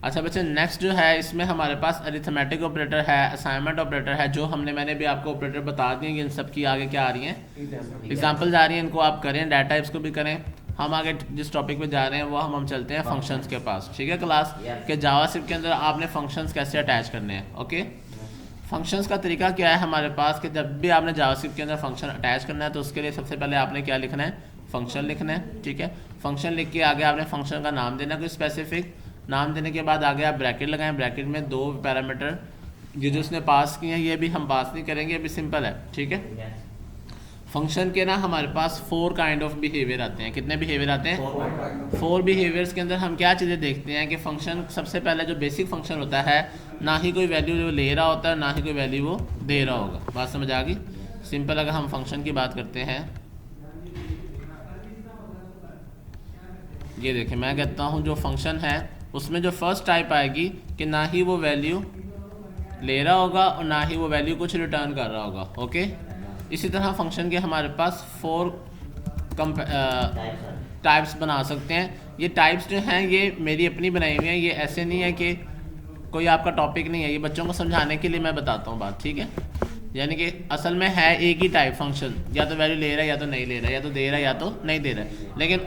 अच्छा बच्चे नेक्स्ट जो है इसमें हमारे पास अरिथमेटिक ऑपरेटर है, असाइनमेंट ऑपरेटर है, जो मैंने भी आपको ऑपरेटर बता दिए कि इन सब की आगे क्या आ रही हैं, एग्जाम्पल्स आ रही हैं, इनको आप करें, डाटा टाइप्स को भी करें। हम आगे जिस टॉपिक पे जा रहे हैं वो हम चलते हैं फंक्शंस के पास, ठीक है क्लास, के जावास्क्रिप्ट के अंदर आपने फंक्शंस कैसे अटैच करने हैं। ओके, फंक्शंस का तरीका क्या है हमारे पास कि जब भी आपने जावास्क्रिप्ट के अंदर फंक्शन अटैच करना है तो उसके लिए सबसे पहले आपने क्या लिखना है, फंक्शन लिखना है, ठीक है। फंक्शन लिख के आगे आपने फंक्शन का नाम देना, कोई स्पेसिफिक नाम देने के बाद आगे आप ब्रैकेट लगाएं, ब्रैकेट में 2 पैरामीटर जो उसने पास किए हैं ये भी हम पास नहीं करेंगे, अभी सिंपल है, ठीक है। फंक्शन के ना हमारे पास 4 काइंड ऑफ बिहेवियर आते हैं। कितने बिहेवियर आते हैं? 4 बिहेवियर्स के अंदर हम क्या चीज़ें देखते हैं कि फंक्शन सबसे पहले जो बेसिक फंक्शन होता है ना ही कोई वैल्यू ले रहा होता है ना ही कोई वैल्यू वो दे रहा होगा। बात समझ आ गई? सिंपल अगर हम फंक्शन की बात करते हैं, ये देखें मैं कहता हूँ जो फंक्शन है उसमें जो फर्स्ट टाइप आएगी कि ना ही वो वैल्यू ले रहा होगा और ना ही वो वैल्यू कुछ रिटर्न कर रहा होगा। ओके, इसी तरह फंक्शन के हमारे पास 4 टाइप्स बना सकते हैं। ये टाइप्स जो हैं ये मेरी अपनी बनाई हुई हैं, ये ऐसे नहीं है कि कोई आपका टॉपिक नहीं है, ये बच्चों को समझाने के लिए मैं बताता हूँ बात, ठीक है। यानी कि असल में है एक ही टाइप फंक्शन, या तो वैल्यू ले रहा है या तो नहीं ले रहा है, या तो दे रहा है या तो नहीं दे रहा है, लेकिन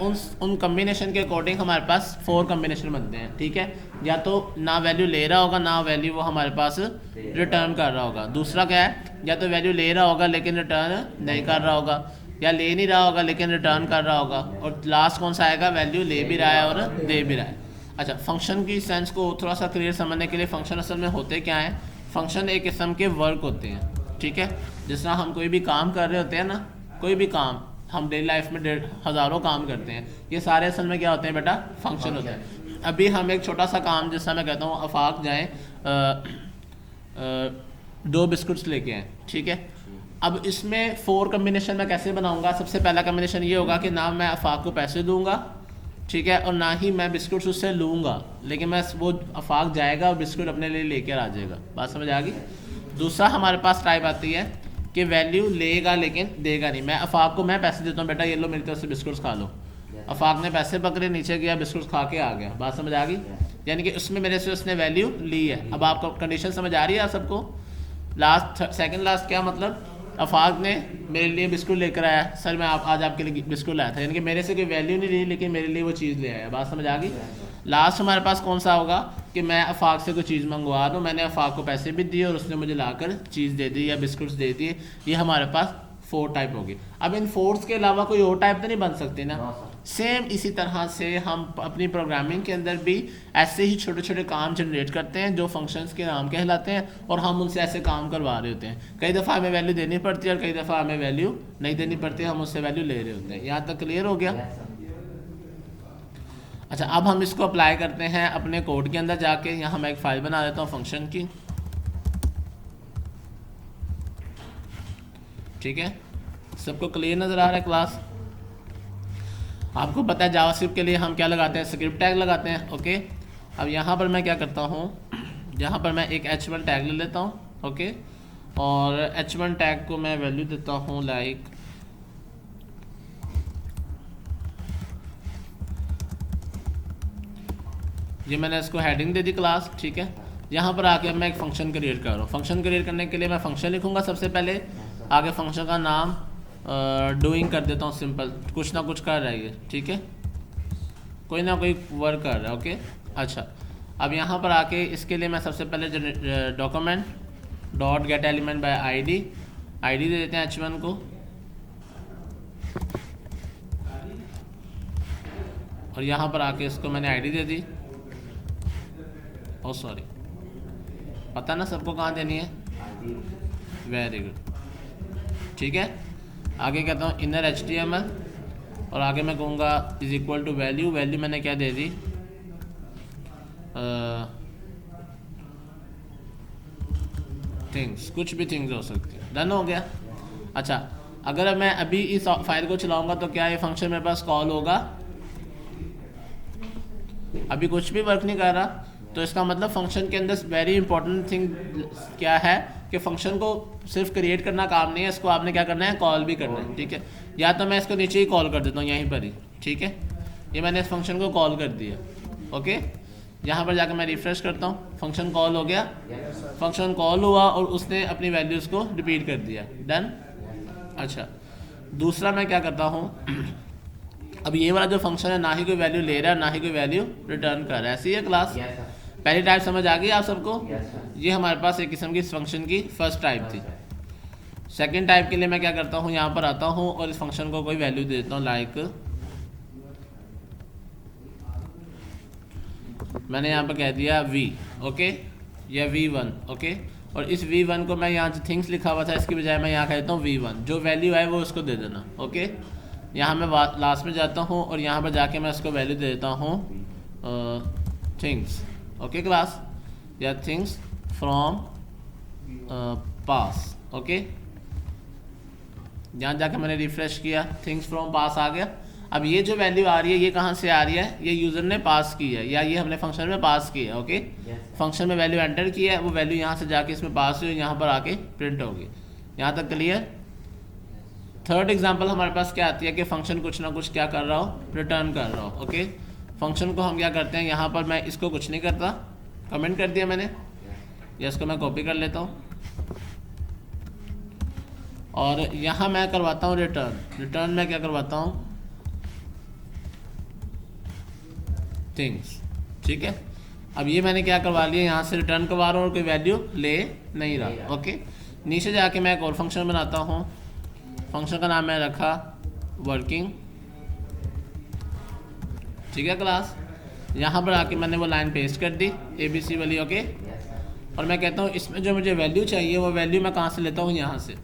उन कम्बिनेशन के अकॉर्डिंग हमारे पास 4 कम्बिनेशन बनते हैं, ठीक है। या तो ना वैल्यू ले रहा होगा ना वैल्यू वो हमारे पास रिटर्न कर रहा होगा। दूसरा क्या है, या तो वैल्यू ले रहा होगा लेकिन रिटर्न नहीं कर रहा होगा, या ले नहीं रहा होगा लेकिन रिटर्न कर रहा होगा, और लास्ट कौन सा आएगा, वैल्यू ले भी रहा है और दे भी रहा है। अच्छा, फंक्शन की सेंस को थोड़ा सा क्लियर समझने के लिए, फंक्शन असल में होते क्या हैं, फंक्शन एक किस्म के वर्क होते हैं, ठीक है। जिस तरह हम कोई भी काम कर रहे होते हैं ना, कोई भी काम हम डेली लाइफ में हज़ारों काम करते हैं, ये सारे असल में क्या होते हैं बेटा, फंक्शन होते हैं। अभी हम एक छोटा सा काम, जिस तरह मैं कहता हूँ आफाक जाएँ 2 बिस्कुट्स लेके आएँ, ठीक है। अब इसमें 4 कम्बिनेशन मैं कैसे बनाऊंगा, सबसे पहला कम्बिनेशन ये होगा कि ना मैं आफाक को पैसे दूंगा, ठीक है, और ना ही मैं बिस्कुट्स उससे लूँगा, लेकिन मैं वो आफाक जाएगा और बिस्कुट अपने लिए लेकर आ जाएगा। बात समझ आ गई? दूसरा हमारे पास टाइप आती है कि वैल्यू लेगा लेकिन देगा नहीं। मैं आफाक को मैं पैसे देता हूँ, बेटा ये लो मेरी तरफ से बिस्कुट्स खा लो, आफाक ने पैसे पकड़े, नीचे गया, बिस्कुट्स खा के आ गया। बात समझ आ गई? यानी कि उसमें मेरे से उसने वैल्यू ली है। अब आपको कंडीशन समझ आ रही है आप सबको? सेकंड लास्ट क्या मतलब, आफाक ने मेरे लिए बिस्कुट लेकर आया, सर मैं आज आपके लिए बिस्कुट लाया था, यानी कि मेरे से कोई वैल्यू नहीं ली लेकिन मेरे लिए वो चीज़ ले आया। बात समझ आ गई? लास्ट हमारे पास कौन सा होगा कि मैं आफाक से कोई चीज़ मंगवा दूँ, मैंने आफाक को पैसे भी दिए और उसने मुझे लाकर चीज़ दे दी या बिस्कुट्स दे दिए। ये हमारे पास 4 टाइप होगी। अब इन 4 के अलावा कोई और टाइप तो नहीं बन सकती ना। सेम इसी तरह से हम अपनी प्रोग्रामिंग के अंदर भी ऐसे ही छोटे छोटे काम जनरेट करते हैं जो फंक्शंस के नाम कहलाते हैं, और हम उनसे ऐसे काम करवा रहे होते हैं। कई दफ़ा हमें वैल्यू देनी पड़ती है और कई दफ़ा हमें वैल्यू नहीं देनी पड़ती, हम उससे वैल्यू ले रहे होते हैं। यहाँ तक क्लियर हो गया? अच्छा, अब हम इसको अप्लाई करते हैं अपने कोड के अंदर जाके। यहाँ मैं एक फ़ाइल बना देता हूँ फंक्शन की, ठीक है। सबको क्लियर नज़र आ रहा है क्लास? आपको पता है जावास्क्रिप्ट के लिए हम क्या लगाते हैं, स्क्रिप्ट टैग लगाते हैं। ओके, अब यहाँ पर मैं क्या करता हूँ, यहाँ पर मैं एक h1 टैग ले लेता हूँ, ओके, और h1 टैग को मैं वैल्यू देता हूँ लाइक ये मैंने इसको हेडिंग दे दी क्लास, ठीक है। यहाँ पर आके मैं एक फ़ंक्शन क्रिएट कर रहा हूँ। फंक्शन क्रिएट करने के लिए मैं फ़ंक्शन लिखूँगा सबसे पहले, आगे फंक्शन का नाम डूइंग कर देता हूँ, सिंपल, कुछ ना कुछ कर रहा है ये, ठीक है, कोई ना कोई वर्क कर रहा है। ओके, अच्छा, अब यहाँ पर आके इसके लिए मैं सबसे पहले document dot get element by ID दे देते हैं h1 को, और यहाँ पर आके इसको मैंने आईडी दे दी। ओ सॉरी, पता ना सबको कहाँ देनी है, वेरी गुड, ठीक है। आगे कहता हूँ इनर HTML, और आगे मैं कहूँगा इज इक्वल टू वैल्यू मैंने क्या दे दी, थिंग्स, कुछ भी थिंग्स हो सकती है। डन हो गया? अच्छा, अगर मैं अभी इस फाइल को चलाऊंगा तो क्या ये फंक्शन मेरे पास कॉल होगा? अभी कुछ भी वर्क नहीं कर रहा, तो इसका मतलब फंक्शन के अंदर वेरी इंपॉर्टेंट थिंग क्या है कि फंक्शन को सिर्फ क्रिएट करना काम नहीं है, इसको आपने क्या करना है, कॉल भी करना है, ठीक है। या तो मैं इसको नीचे ही कॉल कर देता हूँ यहीं पर ही, ठीक है, ये मैंने इस फंक्शन को कॉल कर दिया। ओके, यहाँ पर जाकर मैं रिफ्रेश करता हूँ, फंक्शन कॉल हो गया, फंक्शन कॉल हुआ और उसने अपनी वैल्यूज़ को रिपीट कर दिया। डन। अच्छा, दूसरा मैं क्या करता हूँ, अब ये वाला जो फंक्शन है ना ही कोई वैल्यू ले रहा है ना ही कोई वैल्यू रिटर्न कर रहा है, ऐसी है क्लास। पहली टाइप समझ आ गई आप सबको? ये हमारे पास एक किस्म की इस फंक्शन की फर्स्ट टाइप थी। सेकंड टाइप के लिए मैं क्या करता हूँ, यहाँ पर आता हूँ और इस फंक्शन को कोई वैल्यू दे देता हूँ, लाइक मैंने यहाँ पर कह दिया v, ओके, या v1, ओके। और इस v1 को मैं यहाँ जो थिंग्स लिखा हुआ था इसकी बजाय मैं यहाँ कह देता हूँ v1, जो वैल्यू आए वो उसको दे देना, ओके। यहाँ मैं लास्ट में जाता हूँ और यहाँ पर जाके मैं इसको वैल्यू दे देता हूँ थिंग्स, ओके क्लास, या थिंग्स फ्रॉम पास, ओके। यहाँ जाके मैंने रिफ्रेश किया, थिंग्स फ्रॉम पास आ गया। अब ये जो वैल्यू आ रही है ये कहाँ से आ रही है, ये यूज़र ने पास की है या ये हमने फंक्शन में पास की है, ओके। फंक्शन में वैल्यू एंटर की है, वो वैल्यू यहाँ से जाके इसमें पास हुई, यहाँ पर आके प्रिंट होगी। यहाँ तक क्लियर? थर्ड एग्जांपल हमारे पास क्या आती है कि फंक्शन कुछ ना कुछ क्या कर रहा हो, रिटर्न कर रहा हो, ओके। फंक्शन को हम क्या करते हैं, यहाँ पर मैं इसको कुछ नहीं करता, कमेंट कर दिया मैंने, या इसको मैं कॉपी कर लेता हूँ और यहाँ मैं करवाता हूँ रिटर्न मैं क्या करवाता हूँ, थिंग्स, ठीक है। अब ये मैंने क्या करवा लिया, यहाँ से रिटर्न करवा रहा हूँ और कोई वैल्यू ले नहीं रहा, ओके। नीचे जाके मैं एक और फंक्शन बनाता हूँ, फंक्शन का नाम मैं रखा वर्किंग, ठीक है क्लास। यहाँ पर आके मैंने वो लाइन पेस्ट कर दी ABC वाली, ओके। और मैं कहता हूँ इसमें जो मुझे वैल्यू चाहिए वो वैल्यू मैं कहाँ से लेता हूँ, यहाँ से।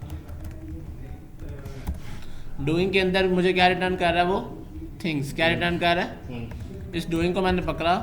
डूइंग के अंदर मुझे क्या रिटर्न कर रहा है, वो थिंग्स क्या रिटर्न कर रहा है। इस डूइंग को मैंने पकड़ा,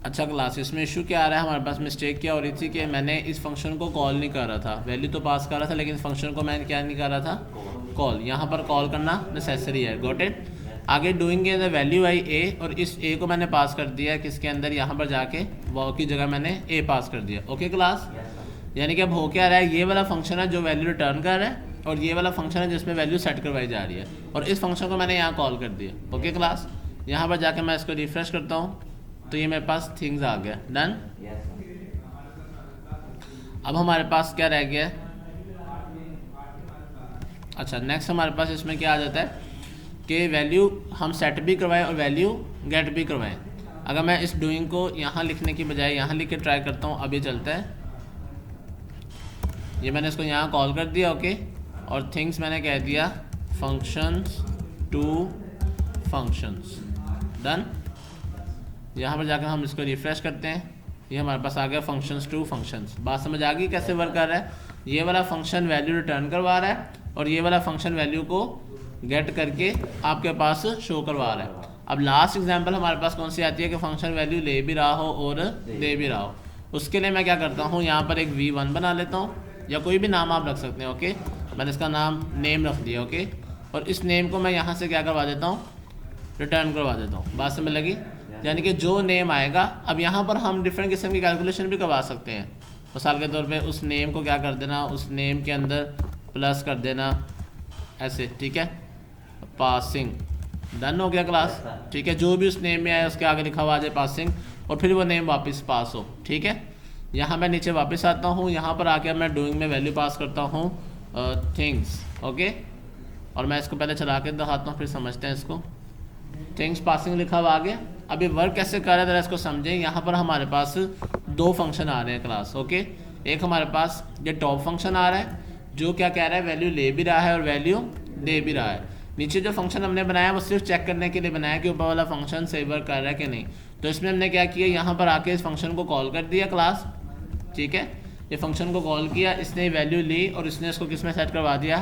अच्छा क्लास, इसमें इशू क्या आ रहा है, हमारे पास मिस्टेक क्या हो रही थी कि मैंने इस फंक्शन को कॉल नहीं कर रहा था, वैल्यू तो पास कर रहा था लेकिन इस फंक्शन को मैं क्या नहीं कर रहा था, कॉल। यहाँ पर कॉल करना नेसेसरी है, गॉट इट। आगे डूइंग के अंदर वैल्यू आई a और इस a को मैंने पास कर दिया किसके अंदर, यहाँ पर जाके वो की जगह मैंने a पास कर दिया, ओके क्लास। यानी कि अब हो क्या रहा है, ये वाला फंक्शन है जो वैल्यू रिटर्न कर रहा है और ये वाला फंक्शन है जिसमें वैल्यू सेट करवाई जा रही है और इस फंक्शन को मैंने यहाँ कॉल कर दिया, ओके क्लास। यहाँ पर जाके मैं इसको रिफ्रेश करता हूँ तो ये मेरे पास थिंग्स आ गया, डन। अब हमारे पास क्या रह गया, अच्छा नेक्स्ट हमारे पास इसमें क्या आ जाता है कि वैल्यू हम सेट भी करवाएं और वैल्यू गेट भी करवाएं। अगर मैं इस डूइंग को यहाँ लिखने की बजाय यहाँ लिख के ट्राई करता हूँ, अब ये चलता है, ये मैंने इसको यहाँ कॉल कर दिया, ओके। और थिंग्स मैंने कह दिया फंक्शंस टू फंक्शंस, डन। यहाँ पर जाकर हम इसको रिफ्रेश करते हैं, ये हमारे पास आ गया फंक्शंस टू फंक्शंस। बात समझ आ गई कैसे वर्क कर रहा है, ये वाला फंक्शन वैल्यू रिटर्न करवा रहा है और ये वाला फंक्शन वैल्यू को गेट करके आपके पास शो करवा रहा है। अब लास्ट एग्जांपल हमारे पास कौन सी आती है कि फंक्शन वैल्यू ले भी रहा हो और दे भी रहा हो। उसके लिए मैं क्या करता हूँ, यहाँ पर एक v1 बना लेता हूँ या कोई भी नाम आप रख सकते हैं, ओके। मैंने इसका नाम नेम रख दिया, ओके। और इस नेम को मैं यहाँ से क्या करवा देता हूँ, रिटर्न करवा देता हूँ। बात समझ लगी, यानी कि जो नेम आएगा, अब यहाँ पर हम डिफरेंट किस्म की कैलकुलेशन भी करवा सकते हैं। मिसाल के तौर पे उस नेम को क्या कर देना, उस नेम के अंदर प्लस कर देना ऐसे, ठीक है, पासिंग, डन हो गया क्लास, ठीक है। जो भी उस नेम में आया उसके आगे लिखा हुआ आ जाए पासिंग और फिर वो नेम वापस पास हो, ठीक है। यहाँ मैं नीचे वापस आता हूँ, यहाँ पर आके मैं डूइंग में वैल्यू पास करता हूँ थिंग्स, ओके। और मैं इसको पहले चला के दिखाता हूँ फिर समझते हैं इसको। थिंग्स पासिंग लिखा हुआ आगे। अब ये वर्क कैसे कर रहा है इसको समझें। यहाँ पर हमारे पास दो फंक्शन आ रहे हैं क्लास, ओके। एक हमारे पास ये टॉप फंक्शन आ रहा है जो क्या कह रहा है, वैल्यू ले भी रहा है और वैल्यू दे भी रहा है। नीचे जो फंक्शन हमने बनाया वो सिर्फ चेक करने के लिए बनाया कि ऊपर वाला फंक्शन सही वर्क कर रहा है कि नहीं। तो इसमें हमने क्या किया, यहाँ पर आके इस फंक्शन को कॉल कर दिया क्लास, ठीक है। ये फंक्शन को कॉल किया, इसने वैल्यू ली और इसने इसको किस में सेट करवा दिया,